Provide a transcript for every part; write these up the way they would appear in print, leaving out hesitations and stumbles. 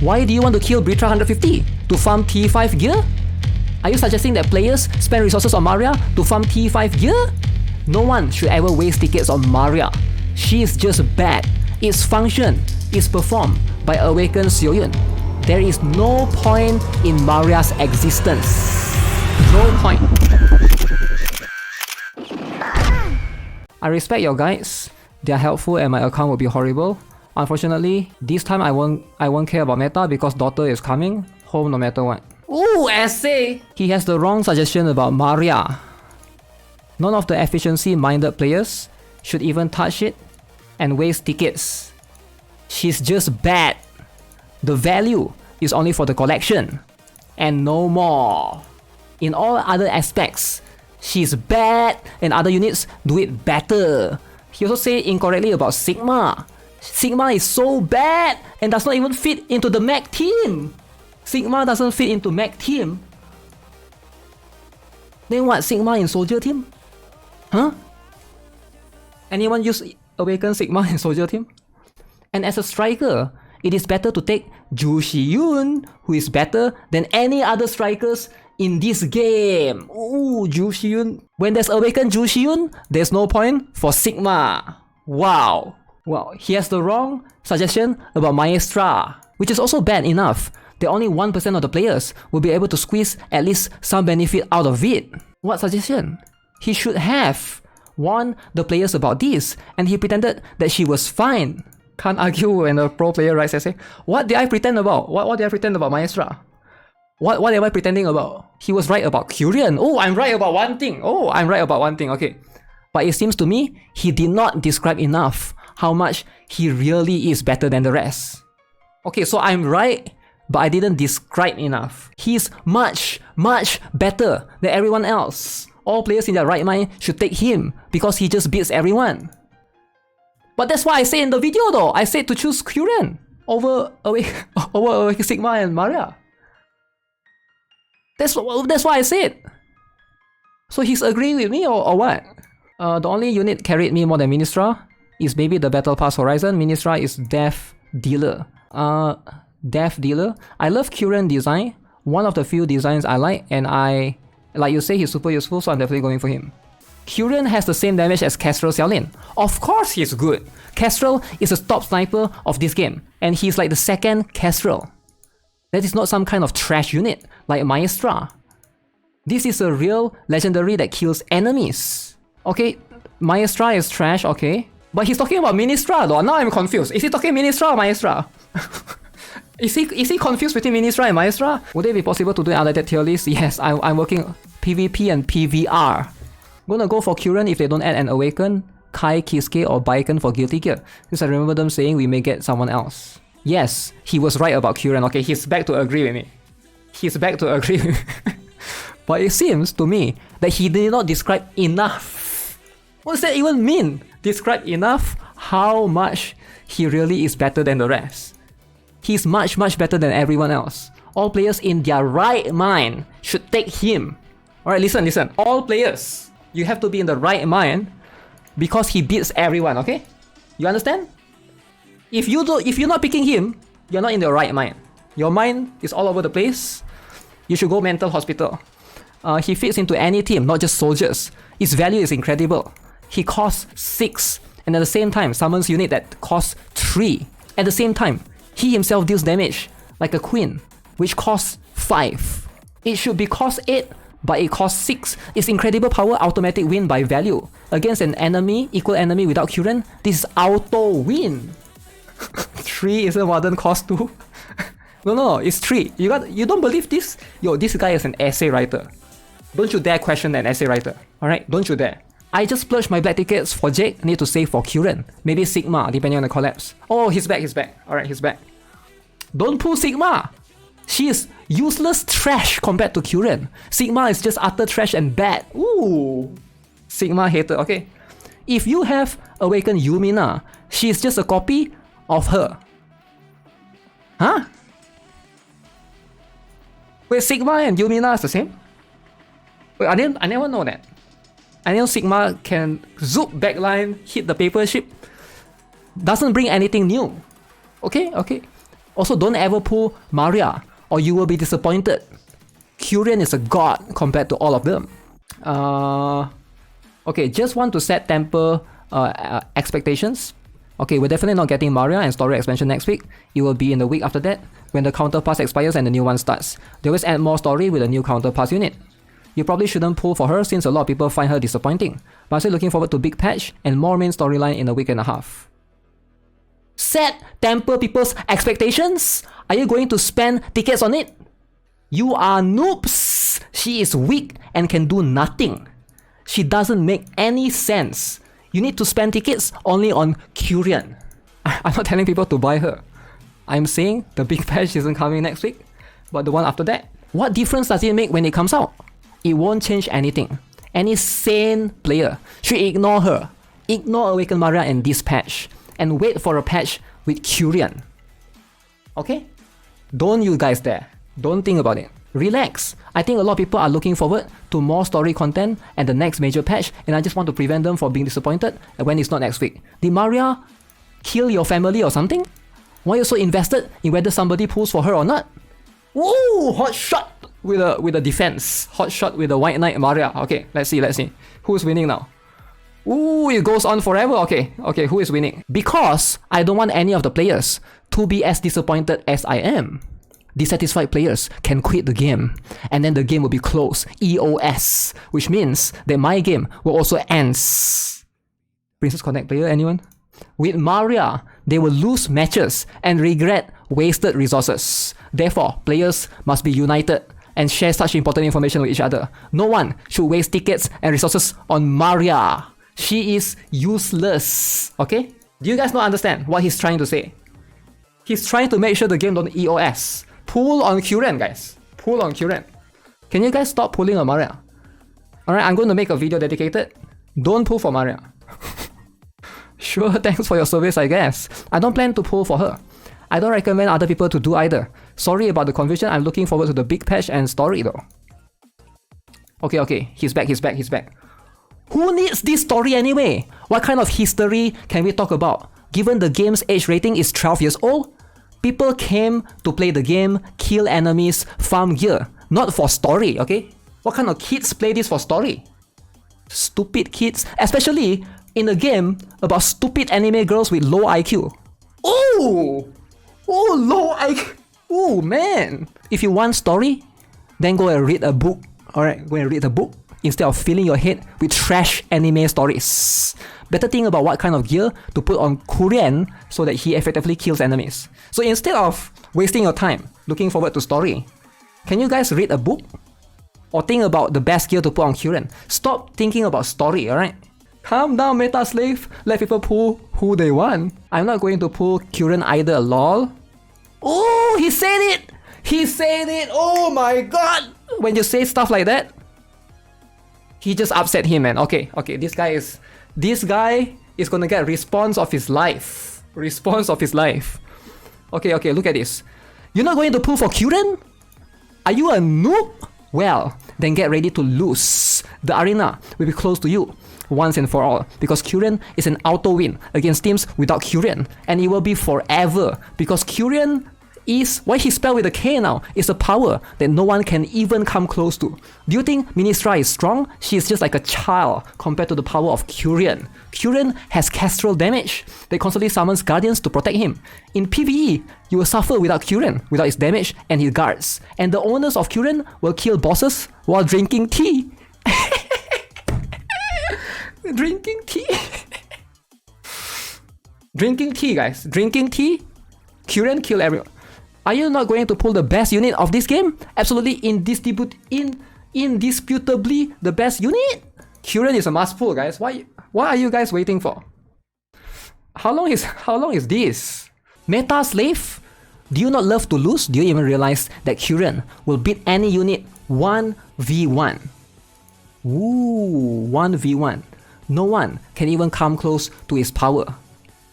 Why do you want to kill Britra 150? To farm T5 gear? Are you suggesting that players spend resources on Maria to farm T5 gear? No one should ever waste tickets on Maria. She is just bad. Its function is performed by Awakened Curian. There is no point in Maria's existence. No point. I respect your guides. They are helpful and my account will be horrible. Unfortunately, this time I won't care about meta because daughter is coming home no matter what. Ooh, essay! He has the wrong suggestion about Maria. None of the efficiency-minded players should even touch it and waste tickets. She's just bad. The value is only for the collection and no more. In all other aspects, she's bad and other units do it better. He also said incorrectly about Sigma. Sigma is so bad and does not even fit into the mech team. Sigma doesn't fit into mech team. Then what, Sigma in soldier team? Huh? Anyone use Awaken Sigma in soldier team? And as a striker, it is better to take Ju Shiyun, who is better than any other strikers in this game. Ooh, Ju Shiyun. When there's Awakened Ju Shiyun, there's no point for Sigma. Wow. Well, he has the wrong suggestion about Maestra, which is also bad enough that only 1% of the players will be able to squeeze at least some benefit out of it. What suggestion? He should have warned the players about this, and he pretended that she was fine. Can't argue when a pro player writes essay. What did I pretend about? What did I pretend about Maestra? What am I pretending about? He was right about Curian. Oh, I'm right about one thing. Okay. But it seems to me, he did not describe enough how much he really is better than the rest. Okay, so I'm right, but I didn't describe enough. He's much, much better than everyone else. All players in their right mind should take him because he just beats everyone. But that's why I say in the video though. I said to choose Curian over Sigma and Maria. That's why I said. So he's agreeing with me or what? The only unit carried me more than Ministra is maybe the Battle Pass Horizon. Ministra is Death Dealer. Death Dealer. I love Curian design. One of the few designs I like, and like you say, he's super useful, so I'm definitely going for him. Curian has the same damage as Kestrel Xiaolin. Of course he's good. Kestrel is a top sniper of this game, and he's like the second Kestrel. That is not some kind of trash unit like Maestra. This is a real legendary that kills enemies. Okay, Maestra is trash, okay. But he's talking about Ministra though. Now I'm confused. Is he talking Ministra or Maestra? Is he confused between Ministra and Maestra? Would it be possible to do an unrated tier list? Yes, I'm working PvP and PvR. Gonna go for Curian if they don't add an Awaken, Kai, Kisuke or Baiken for Guilty Gear, since I remember them saying we may get someone else. Yes, he was right about Curian. Okay, he's back to agree with me. But it seems to me that he did not describe enough. What does that even mean? Describe enough how much he really is better than the rest. He's much, much better than everyone else. All players in their right mind should take him. Alright, listen. All players, you have to be in the right mind because he beats everyone, okay? You understand? If you're not picking him, you're not in the right mind. Your mind is all over the place. You should go mental hospital. He fits into any team, not just soldiers. His value is incredible. He costs 6, and at the same time summons unit that costs 3. At the same time, he himself deals damage like a queen, which costs 5. It should be cost 8, but it costs 6. It's incredible power, automatic win by value. Against an enemy, equal enemy without Curian, this is auto win. 3 isn't modern cost 2. No, it's 3. You don't believe this? Yo, this guy is an essay writer. Don't you dare question an essay writer. Alright, don't you dare. I just splurged my black tickets for Jake, need to save for Curian. Maybe Sigma, depending on the collapse. Oh, he's back. Alright, he's back. Don't pull Sigma! She is useless trash compared to Curian. Sigma is just utter trash and bad. Ooh. Sigma hater, okay. If you have Awakened Yumina, she is just a copy of her. Huh? Wait, Sigma and Yumina is the same? Wait, I never know that. I know Sigma can zoop backline, hit the paper ship. Doesn't bring anything new. Okay. Also, don't ever pull Maria or you will be disappointed. Curian is a god compared to all of them. Okay, just want to set temper expectations. Okay, we're definitely not getting Maria and story expansion next week. It will be in the week after that, when the counter pass expires and the new one starts. They always add more story with a new counter pass unit. You probably shouldn't pull for her since a lot of people find her disappointing, but I'm still looking forward to big patch and more main storyline in a week and a half. Set temper people's expectations? Are you going to spend tickets on it? You are noobs! She is weak and can do nothing. She doesn't make any sense. You need to spend tickets only on Curian. I'm not telling people to buy her. I'm saying the big patch isn't coming next week, but the one after that. What difference does it make when it comes out? It won't change anything. Any sane player should ignore her. Ignore Awaken Maria and this patch, and wait for a patch with Curian. Okay? Don't you guys dare. Don't think about it. Relax. I think a lot of people are looking forward to more story content and the next major patch, and I just want to prevent them from being disappointed when it's not next week. Did Maria kill your family or something? Why are you so invested in whether somebody pulls for her or not? Ooh, hot shot with a defense. Hot shot with the White Knight Maria. Okay, let's see. Who's winning now? Ooh, it goes on forever. Okay, who is winning? Because I don't want any of the players to be as disappointed as I am. Dissatisfied players can quit the game, and then the game will be closed, EOS, which means that my game will also end. Princess Connect player, anyone? With Maria, they will lose matches and regret wasted resources. Therefore, players must be united and share such important information with each other. No one should waste tickets and resources on Maria. She is useless. Okay? Do you guys not understand what he's trying to say? He's trying to make sure the game don't EOS. Pull on Curian, guys. Pull on Curian. Can you guys stop pulling on Maria? Alright, I'm going to make a video dedicated. Don't pull for Maria. Sure, thanks for your service, I guess. I don't plan to pull for her. I don't recommend other people to do either. Sorry about the confusion. I'm looking forward to the big patch and story though. Okay. He's back. Who needs this story anyway? What kind of history can we talk about? Given the game's age rating is 12 years old, people came to play the game, kill enemies, farm gear, not for story, okay? What kind of kids play this for story? Stupid kids, especially in a game about stupid anime girls with low IQ. Oh, low IQ. Oh man. If you want story, then go and read a book. Alright, go and read a book instead of filling your head with trash anime stories. Better think about what kind of gear to put on Curian so that he effectively kills enemies. So instead of wasting your time looking forward to story, can you guys read a book? Or think about the best gear to put on Curian? Stop thinking about story, alright? Calm down, meta slave. Let people pull who they want. I'm not going to pull Curian either, lol. Oh, he said it! He said it! Oh my god! When you say stuff like that, he just upset him, man. Okay, this guy is gonna get a response of his life. Okay, look at this. You're not going to pull for Curian? Are you a noob? Well, then get ready to lose. The arena will be close to you once and for all, because Curian is an auto win against teams without Curian, and it will be forever, because Curian is, what he spelled with a K now, is a power that no one can even come close to. Do you think Ministra is strong? She is just like a child compared to the power of Curian. Curian has Castral damage that constantly summons guardians to protect him. In PvE, you will suffer without Curian, without his damage and his guards. And the owners of Curian will kill bosses while drinking tea. Drinking tea. Drinking tea, guys. Drinking tea. Curian kill everyone. Are you not going to pull the best unit of this game? Absolutely indisputably the best unit? Curian is a must pull, guys. What are you guys waiting for? How long is this? Meta slave? Do you not love to lose? Do you even realize that Curian will beat any unit 1v1? Ooh, 1v1. No one can even come close to his power.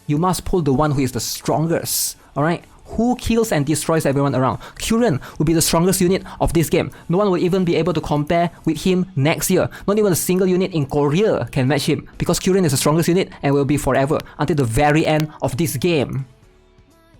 You must pull the one who is the strongest, alright? Who kills and destroys everyone around. Curian will be the strongest unit of this game. No one will even be able to compare with him next year. Not even a single unit in Korea can match him, because Curian is the strongest unit and will be forever until the very end of this game.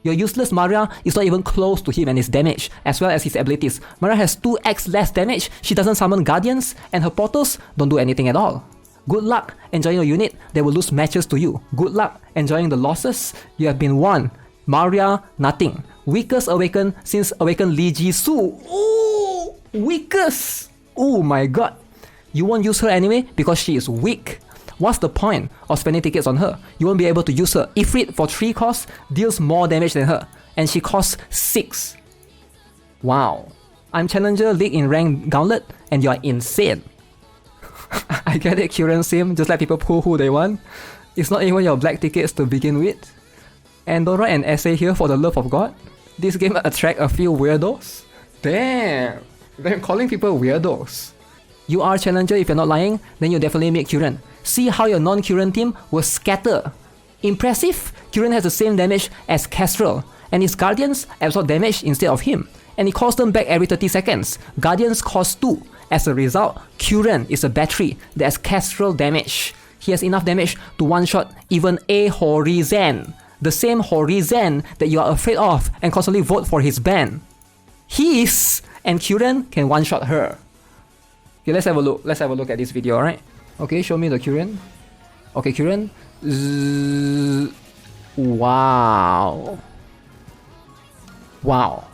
Your useless Maria is not even close to him and his damage, as well as his abilities. Maria has 2x less damage, she doesn't summon guardians, and her portals don't do anything at all. Good luck enjoying a unit that will lose matches to you. Good luck enjoying the losses. You have been won. Maria, nothing. Weakest Awaken since Awaken Li Jisoo. Ooh! Weakest! Oh my god. You won't use her anyway because she is weak. What's the point of spending tickets on her? You won't be able to use her. Ifrit for 3 costs deals more damage than her, and she costs 6. Wow. I'm Challenger League in Rank Gauntlet, and you're insane. I get it, Curian Sim, just let people pull who they want. It's not even your black tickets to begin with. And don't write an essay here for the love of God. This game attract a few weirdos. Damn, they're calling people weirdos. You are Challenger if you're not lying, then you definitely make Curian. See how your non-Curian team will scatter. Impressive! Curian has the same damage as Kestrel, and his Guardians absorb damage instead of him, and he calls them back every 30 seconds. Guardians cost 2. As a result, Curian is a battery that has Kestrel damage. He has enough damage to one-shot even a Horizon. The same Horizon that you are afraid of and constantly vote for his ban. And Curian can one-shot her. Okay, let's have a look. Let's have a look at this video, alright? Okay, show me the Curian. Okay, Curian. Wow. Wow.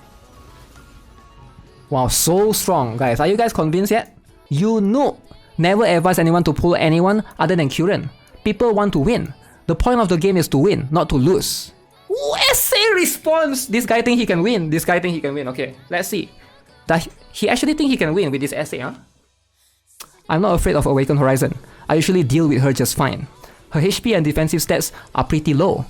Wow, so strong, guys. Are you guys convinced yet? You know, never advise anyone to pull anyone other than Curian. People want to win. The point of the game is to win, not to lose. Ooh, essay response! This guy think he can win. This guy think he can win. Okay, let's see. Does he actually think he can win with this essay, huh? I'm not afraid of Awaken Horizon. I usually deal with her just fine. Her HP and defensive stats are pretty low.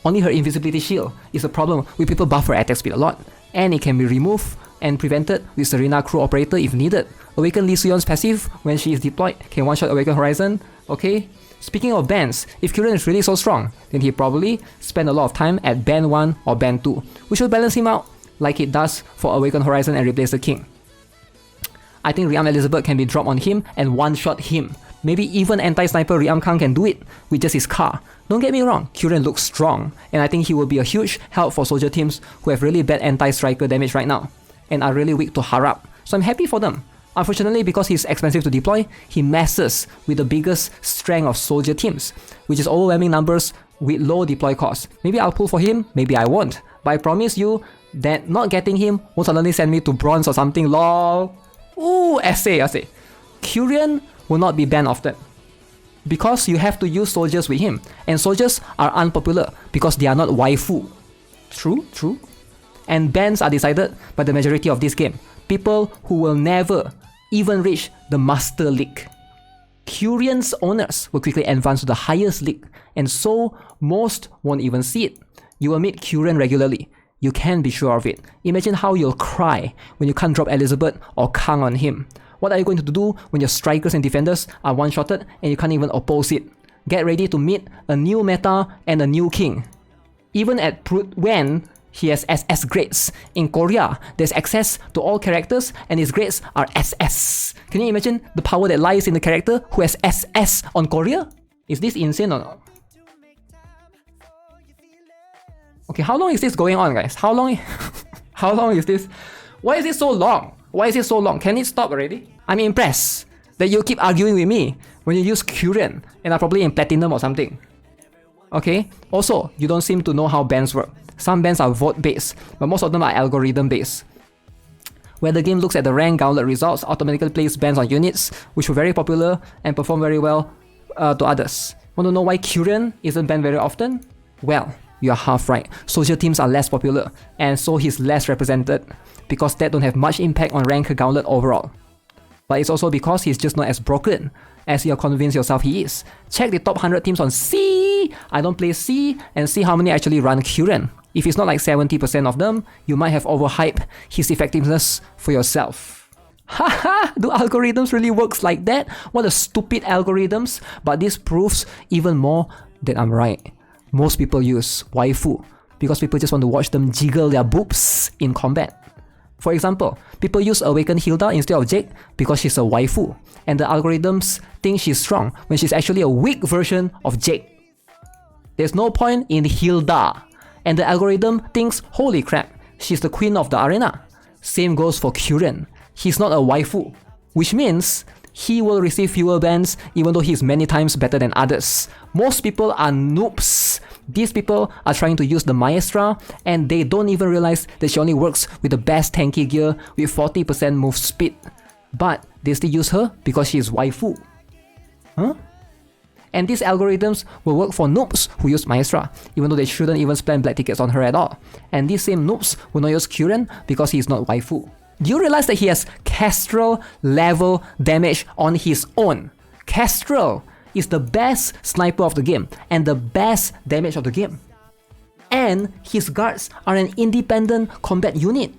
Only her invisibility shield is a problem with people buff her attack speed a lot, and it can be removed and prevented with Serena Crew Operator if needed. Awaken Lee Suyon's passive, when she is deployed, can one-shot Awaken Horizon. Okay? Speaking of bans, if Curian is really so strong, then he probably spend a lot of time at ban 1 or ban 2, which will balance him out like it does for Awaken Horizon and replace the king. I think Riam Elizabeth can be dropped on him and one-shot him. Maybe even anti-sniper Riam Kang can do it with just his car. Don't get me wrong, Curian looks strong, and I think he will be a huge help for soldier teams who have really bad anti-striker damage right now, and are really weak to Harap, so I'm happy for them. Unfortunately, because he's expensive to deploy, he messes with the biggest strength of soldier teams, which is overwhelming numbers with low deploy costs. Maybe I'll pull for him, maybe I won't, but I promise you that not getting him won't suddenly send me to bronze or something, lol. Ooh, essay. Curian will not be banned often, because you have to use soldiers with him, and soldiers are unpopular because they are not waifu. True. And bans are decided by the majority of this game, people who will never even reach the Master League. Curian's owners will quickly advance to the highest league, and so most won't even see it. You will meet Curian regularly. You can be sure of it. Imagine how you'll cry when you can't drop Elizabeth or Kang on him. What are you going to do when your strikers and defenders are one-shotted and you can't even oppose it? Get ready to meet a new meta and a new king. Even at Prut Wen, he has SS grades. In Korea, there's access to all characters and his grades are SS. Can you imagine the power that lies in the character who has SS on Korea? Is this insane or not? Okay, how long is this going on, guys? How long is this? Why is it so long? Can it stop already? I'm impressed that you keep arguing with me when you use Curian and are probably in Platinum or something. Okay? Also, you don't seem to know how bans work. Some bans are vote-based, but most of them are algorithm-based, where the game looks at the rank gauntlet results, automatically plays bans on units, which were very popular and perform very well to others. Want to know why Curian isn't banned very often? Well, you are half right. Soldier teams are less popular, and so he's less represented, because that don't have much impact on rank gauntlet overall. But it's also because he's just not as broken as you're convinced yourself he is. Check the top 100 teams on C. I don't play C, and see how many actually run Curian. If it's not like 70% of them, you might have overhyped his effectiveness for yourself. Haha, do algorithms really works like that? What a stupid algorithms, but this proves even more that I'm right. Most people use waifu because people just want to watch them jiggle their boobs in combat. For example, people use Awaken Hilda instead of Jake because she's a waifu, and the algorithms think she's strong when she's actually a weak version of Jake. There's no point in Hilda. And the algorithm thinks, holy crap, she's the queen of the arena. Same goes for Curian. He's not a waifu, which means he will receive fewer bans even though he's many times better than others. Most people are noobs. These people are trying to use the Maestra and they don't even realize that she only works with the best tanky gear with 40% move speed. But they still use her because she is waifu. Huh? And these algorithms will work for noobs who use Maestra, even though they shouldn't even spend black tickets on her at all. And these same noobs will not use Curian because he's not waifu. Do you realize that he has Kestrel level damage on his own? Kestrel is the best sniper of the game and the best damage of the game. And his guards are an independent combat unit.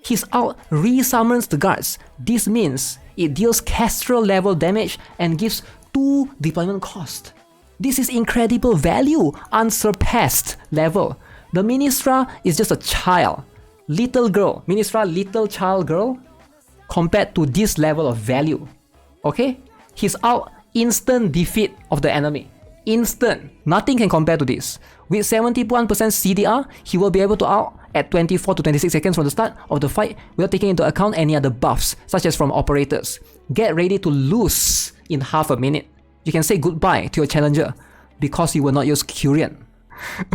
His ult resummons the guards. This means it deals Kestrel level damage and gives 2 deployment cost. This is incredible value, unsurpassed level. The Ministra is just a child. Little girl, Ministra, little child girl, compared to this level of value. Okay? He's out instant defeat of the enemy. Instant. Nothing can compare to this. With 71% CDR, he will be able to out at 24 to 26 seconds from the start of the fight without taking into account any other buffs, such as from operators. Get ready to lose in half a minute. You can say goodbye to your challenger because you will not use Curian.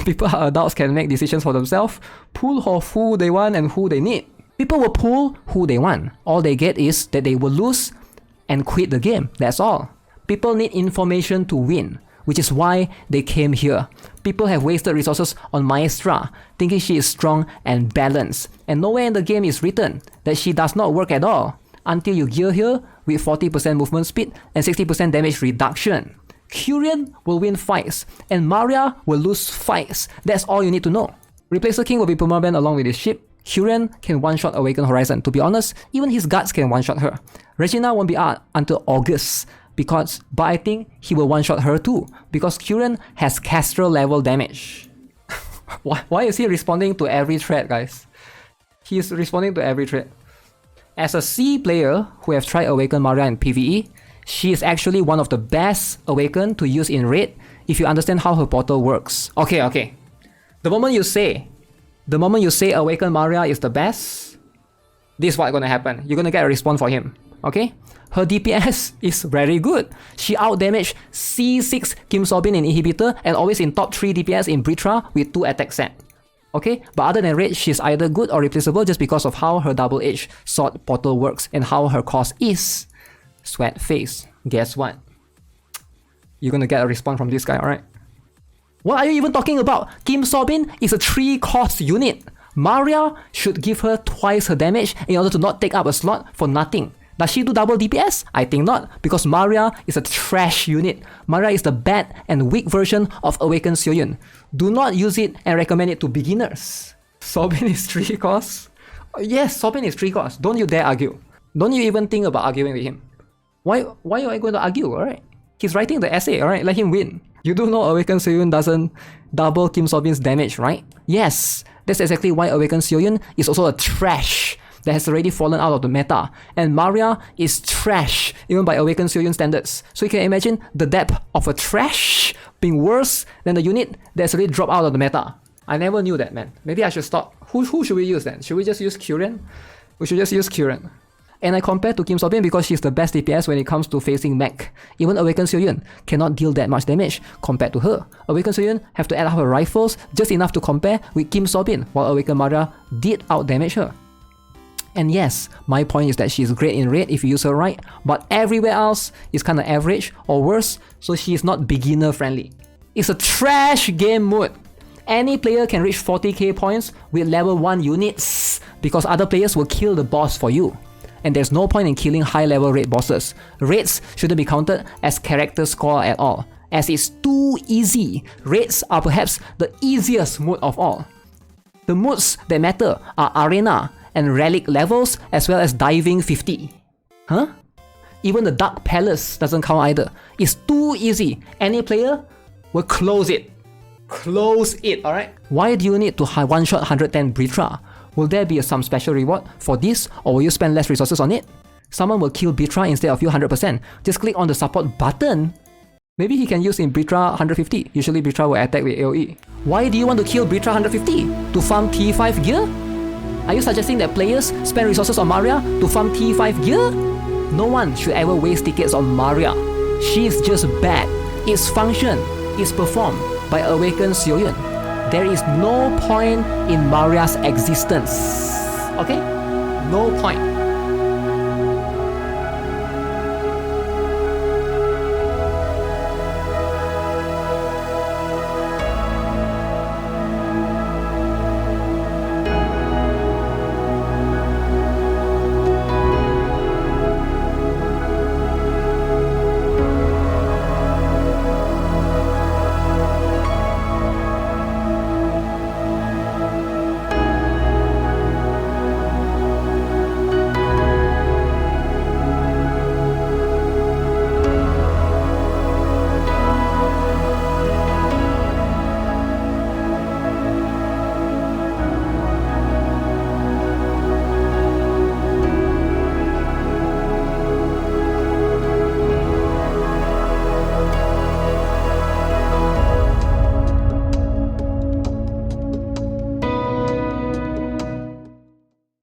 People are adults, can make decisions for themselves, pull off who they want and who they need. People will pull who they want. All they get is that they will lose and quit the game. That's all. People need information to win, which is why they came here. People have wasted resources on Maestra, thinking she is strong and balanced, and nowhere in the game is written that she does not work at all, until you gear her with 40% movement speed and 60% damage reduction. Curian will win fights, and Maria will lose fights. That's all you need to know. Replacer King will be permabanned along with his ship. Curian can one-shot Awaken Horizon. To be honest, even his guards can one-shot her. Regina won't be out until August, but I think he will one-shot her too, because Curian has Kestrel level damage. Why is he responding to every threat, guys? He's responding to every threat. As a C player who have tried Awaken Maria in PvE, she is actually one of the best Awaken to use in raid if you understand how her portal works. Okay. The moment you say Awaken Maria is the best, this is what's gonna happen. You're gonna get a respawn for him. Okay? Her DPS is very good. She outdamaged C6 Kim Sobin in Inhibitor and always in top 3 DPS in Britra with 2 attack set. Okay? But other than raid, she's either good or replaceable just because of how her double-edged sword portal works and how her cost is. Sweat face. Guess what? You're gonna get a respawn from this guy, alright? What are you even talking about? Kim Sobin is a 3-cost unit. Maria should give her twice her damage in order to not take up a slot for nothing. Does she do double DPS? I think not, because Maria is a trash unit. Maria is the bad and weak version of Awakened Seoyun. Do not use it and recommend it to beginners. Sobin is 3 costs? Yes, Sobin is 3 costs. Don't you dare argue. Don't you even think about arguing with him. Why are you going to argue, alright? He's writing the essay, alright? Let him win. You do know Awakened Seoyun doesn't double Kim Sobin's damage, right? Yes, that's exactly why Awakened Seoyun is also a trash that has already fallen out of the meta. And Maria is trash, even by Awakened Seoyun standards. So you can imagine the depth of a trash being worse than the unit that's already dropped out of the meta. I never knew that, man. Maybe I should stop. Who should we use then? Should we just use Curian? We should just use Curian. And I compare to Kim Sobin because she's the best DPS when it comes to facing mech. Even Awakened Seoyun cannot deal that much damage compared to her. Awakened Seoyun have to add up her rifles just enough to compare with Kim Sobin, while Awakened Maria did outdamage her. And yes, my point is that she's great in raid if you use her right, but everywhere else is kinda average or worse, so she is not beginner friendly. It's a trash game mode. Any player can reach 40k points with level 1 units because other players will kill the boss for you. And there's no point in killing high level raid bosses. Raids shouldn't be counted as character score at all, as it's too easy. Raids are perhaps the easiest mode of all. The modes that matter are arena and relic levels as well as diving 50. Huh? Even the Dark Palace doesn't count either. It's too easy. Any player will close it. Close it, alright? Why do you need to one-shot 110 Britra? Will there be some special reward for this, or will you spend less resources on it? Someone will kill Britra instead of you 100%. Just click on the support button. Maybe he can use in Britra 150. Usually Britra will attack with AoE. Why do you want to kill Britra 150? To farm T5 gear? Are you suggesting that players spend resources on Maria to farm T5 gear? No one should ever waste tickets on Maria. She is just bad. Its function is performed by Awakened Curian. There is no point in Maria's existence. Okay? No point.